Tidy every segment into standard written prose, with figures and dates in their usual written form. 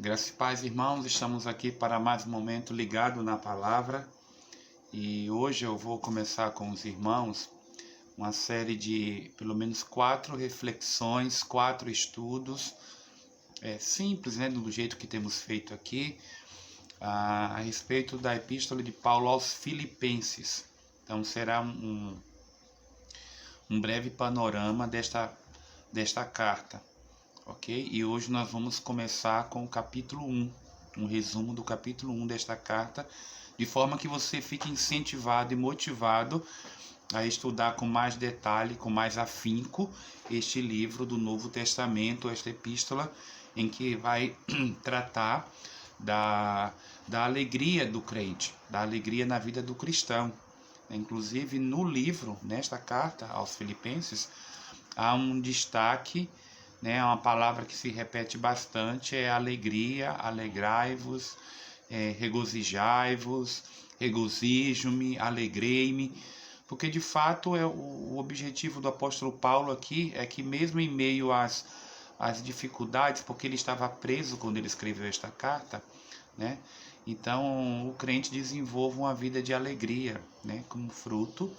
Graças e paz, irmãos, estamos aqui para mais um momento ligado na palavra e hoje eu vou começar com os irmãos uma série de pelo menos 4 reflexões, 4 estudos simples, do jeito que temos feito aqui, a respeito da epístola de Paulo aos Filipenses. Então será um breve panorama desta carta. Ok? E hoje nós vamos começar com o capítulo 1, um resumo do capítulo 1 desta carta, de forma que você fique incentivado e motivado a estudar com mais detalhe, com mais afinco, este livro do Novo Testamento, esta epístola, em que vai tratar da alegria do crente, da alegria na vida do cristão. Inclusive, no livro, nesta carta aos Filipenses, há um destaque, uma palavra que se repete bastante, é alegria, alegrai-vos, regozijai-vos, regozijo-me, alegrei-me, porque de fato o objetivo do apóstolo Paulo aqui é que mesmo em meio às dificuldades, porque ele estava preso quando ele escreveu esta carta, então o crente desenvolva uma vida de alegria, como fruto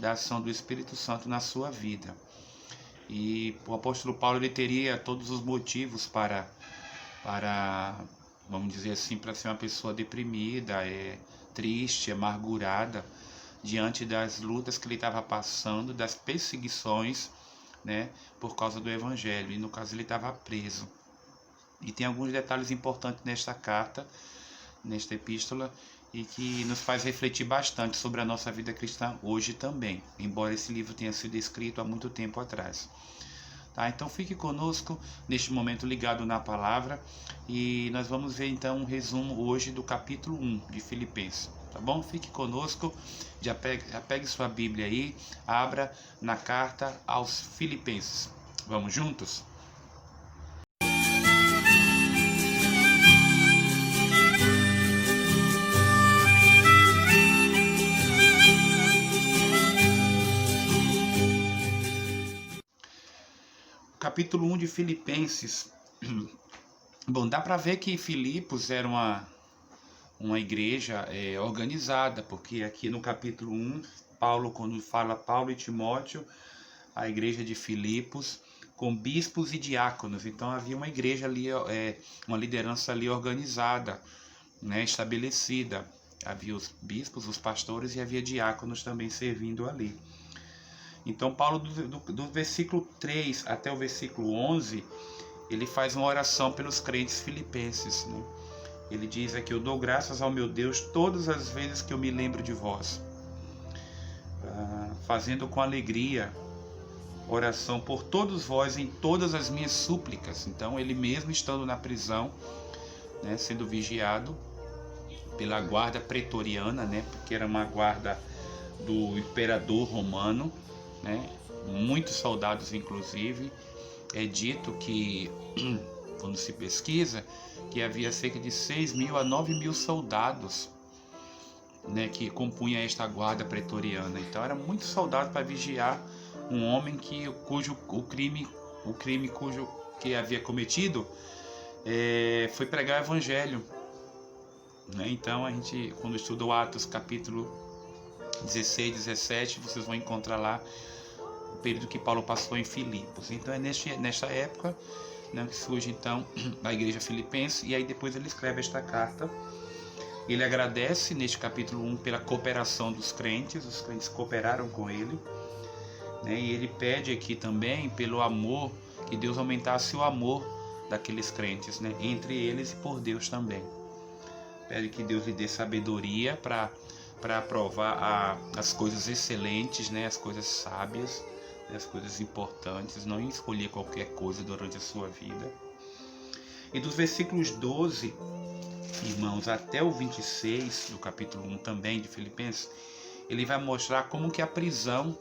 da ação do Espírito Santo na sua vida. E o apóstolo Paulo ele teria todos os motivos para vamos dizer assim, para ser uma pessoa deprimida, triste, amargurada, diante das lutas que ele estava passando, das perseguições, por causa do Evangelho. E no caso ele estava preso. E tem alguns detalhes importantes nesta carta, nesta epístola, e que nos faz refletir bastante sobre a nossa vida cristã hoje também, embora esse livro tenha sido escrito há muito tempo atrás. Então fique conosco neste momento ligado na palavra e nós vamos ver então um resumo hoje do capítulo 1 de Filipenses. Tá bom? Fique conosco, já pegue sua Bíblia aí, abra na carta aos Filipenses. Vamos juntos? Capítulo 1 de Filipenses. Bom, dá para ver que Filipos era uma igreja organizada, porque aqui no capítulo 1, Paulo, quando fala Paulo e Timóteo, a igreja de Filipos, com bispos e diáconos. Então havia uma igreja ali, uma liderança ali organizada, estabelecida. Havia os bispos, os pastores e havia diáconos também servindo ali. Então Paulo, do versículo 3 até o versículo 11, ele faz uma oração pelos crentes filipenses. Ele diz aqui: eu dou graças ao meu Deus todas as vezes que eu me lembro de vós, fazendo com alegria oração por todos vós em todas as minhas súplicas. Então ele mesmo estando na prisão, sendo vigiado pela guarda pretoriana, porque era uma guarda do imperador romano, muitos soldados inclusive. É dito que, quando se pesquisa, que havia cerca de 6.000 a 9.000 soldados, que compunha esta guarda pretoriana. Então era muito soldado para vigiar um homem cujo crime que havia cometido foi pregar o Evangelho. Então a gente, quando estuda o Atos capítulo 16, 17, vocês vão encontrar lá o período que Paulo passou em Filipos. Então é nesta época que surge então a igreja filipense, e aí depois ele escreve esta carta. Ele agradece neste capítulo 1 pela cooperação dos crentes, os crentes cooperaram com ele, e ele pede aqui também pelo amor, que Deus aumentasse o amor daqueles crentes, entre eles e por Deus também. Pede que Deus lhe dê sabedoria para aprovar as coisas excelentes, as coisas sábias, as coisas importantes, não escolher qualquer coisa durante a sua vida. E dos versículos 12, irmãos, até o 26 do capítulo 1 também de Filipenses, ele vai mostrar como que a prisão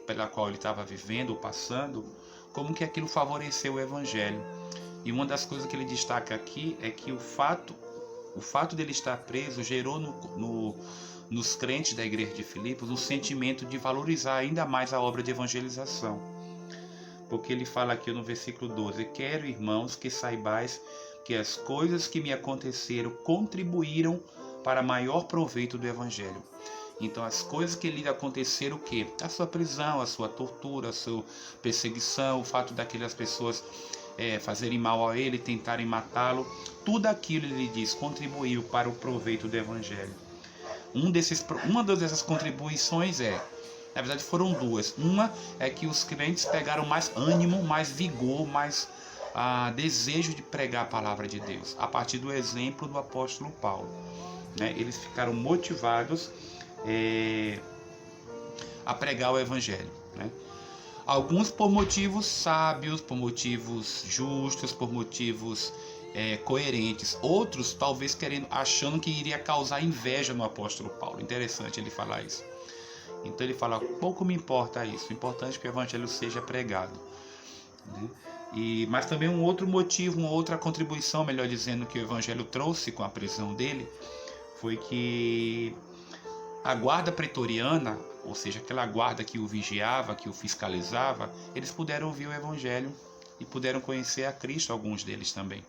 pela qual ele estava vivendo ou passando, como que aquilo favoreceu o Evangelho. E uma das coisas que ele destaca aqui é que o fato dele estar preso gerou nos crentes da igreja de Filipos um sentimento de valorizar ainda mais a obra de evangelização. Porque ele fala aqui no versículo 12: quero, irmãos, que saibais que as coisas que me aconteceram contribuíram para maior proveito do Evangelho. Então, as coisas que lhe aconteceram, o quê? A sua prisão, a sua tortura, a sua perseguição, o fato daquelas pessoas fazerem mal a ele, tentarem matá-lo, tudo aquilo, ele diz, contribuiu para o proveito do Evangelho. Uma dessas contribuições na verdade foram duas. Uma é que os crentes pegaram mais ânimo, mais vigor, mais desejo de pregar a palavra de Deus, a partir do exemplo do apóstolo Paulo. Eles ficaram motivados a pregar o Evangelho. Alguns por motivos sábios, por motivos justos, por motivos coerentes. Outros talvez achando que iria causar inveja no apóstolo Paulo. Interessante ele falar isso. Então ele fala, pouco me importa isso, o importante é que o Evangelho seja pregado. Mas também um outro motivo, uma outra contribuição, melhor dizendo, que o Evangelho trouxe com a prisão dele, foi que a guarda pretoriana, ou seja, aquela guarda que o vigiava, que o fiscalizava, eles puderam ouvir o Evangelho e puderam conhecer a Cristo, alguns deles também.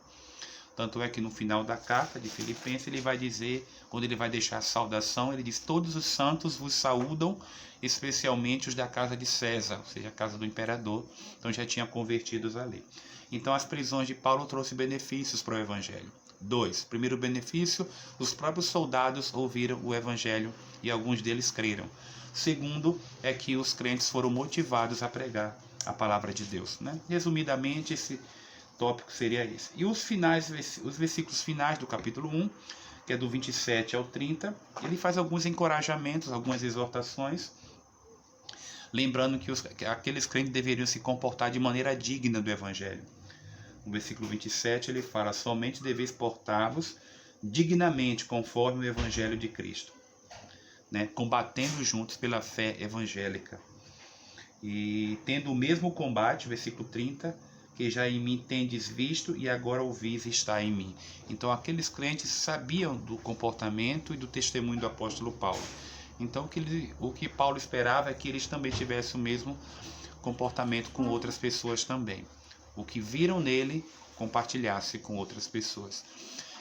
Tanto é que no final da carta de Filipenses ele vai dizer, quando ele vai deixar a saudação, ele diz, todos os santos vos saúdam, especialmente os da casa de César, ou seja, a casa do imperador, então já tinha convertidos ali. Então as prisões de Paulo trouxeram benefícios para o Evangelho. 2. Primeiro benefício, os próprios soldados ouviram o Evangelho e alguns deles creram. Segundo, é que os crentes foram motivados a pregar a palavra de Deus. Resumidamente, esse tópico seria esse. E os versículos finais do capítulo 1, que é do 27 ao 30, ele faz alguns encorajamentos, algumas exortações, lembrando que aqueles crentes deveriam se comportar de maneira digna do Evangelho. No versículo 27 ele fala, somente deveis portar-vos dignamente conforme o Evangelho de Cristo, combatendo juntos pela fé evangélica. E tendo o mesmo combate, versículo 30, que já em mim tendes visto e agora ouvis está em mim. Então aqueles crentes sabiam do comportamento e do testemunho do apóstolo Paulo. Então o que Paulo esperava é que eles também tivessem o mesmo comportamento com outras pessoas também. O que viram nele, compartilhasse com outras pessoas.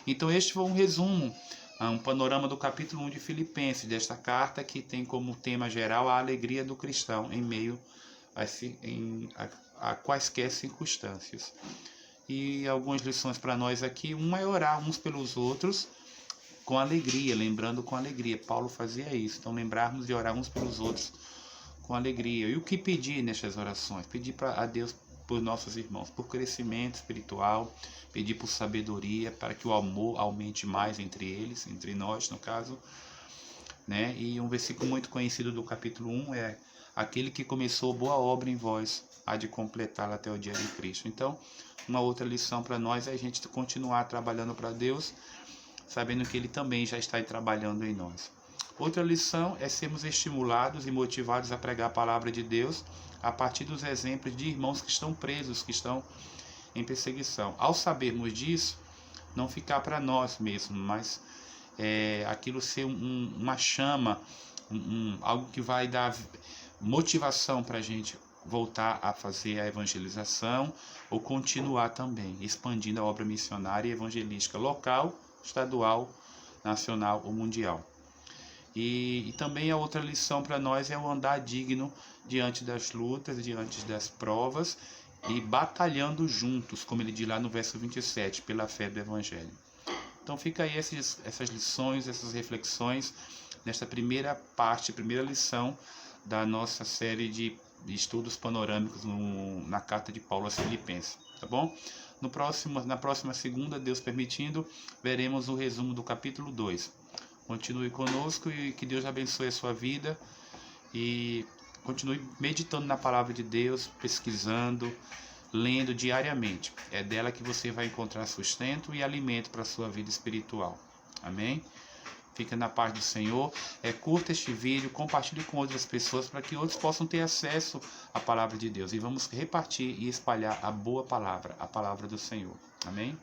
Então este foi um resumo, um panorama do capítulo 1 de Filipenses, desta carta que tem como tema geral a alegria do cristão em meio a quaisquer circunstâncias. E algumas lições para nós aqui, uma é orar uns pelos outros com alegria, lembrando com alegria. Paulo fazia isso, então lembrarmos de orar uns pelos outros com alegria. E o que pedir nessas orações? Pedir a Deus por nossos irmãos, por crescimento espiritual, pedir por sabedoria, para que o amor aumente mais entre eles, entre nós no caso. E um versículo muito conhecido do capítulo 1 é: aquele que começou boa obra em vós, há de completá-la até o dia de Cristo. Então, uma outra lição para nós é a gente continuar trabalhando para Deus, sabendo que Ele também já está trabalhando em nós. Outra lição é sermos estimulados e motivados a pregar a palavra de Deus a partir dos exemplos de irmãos que estão presos, que estão em perseguição. Ao sabermos disso, não ficar para nós mesmos, mas aquilo ser uma chama, algo que vai dar motivação para a gente voltar a fazer a evangelização ou continuar também, expandindo a obra missionária e evangelística local, estadual, nacional ou mundial. E também a outra lição para nós é o andar digno diante das lutas, diante das provas e batalhando juntos, como ele diz lá no verso 27, pela fé do Evangelho. Então fica aí essas lições, essas reflexões nesta primeira parte, primeira lição da nossa série de estudos panorâmicos na carta de Paulo aos Filipenses, tá bom? Na próxima segunda, Deus permitindo, veremos o resumo do capítulo 2. Continue conosco e que Deus abençoe a sua vida e continue meditando na palavra de Deus, pesquisando, lendo diariamente. É dela que você vai encontrar sustento e alimento para a sua vida espiritual. Amém? Fica na paz do Senhor. Curta este vídeo, compartilhe com outras pessoas para que outros possam ter acesso à palavra de Deus. E vamos repartir e espalhar a boa palavra, a palavra do Senhor. Amém?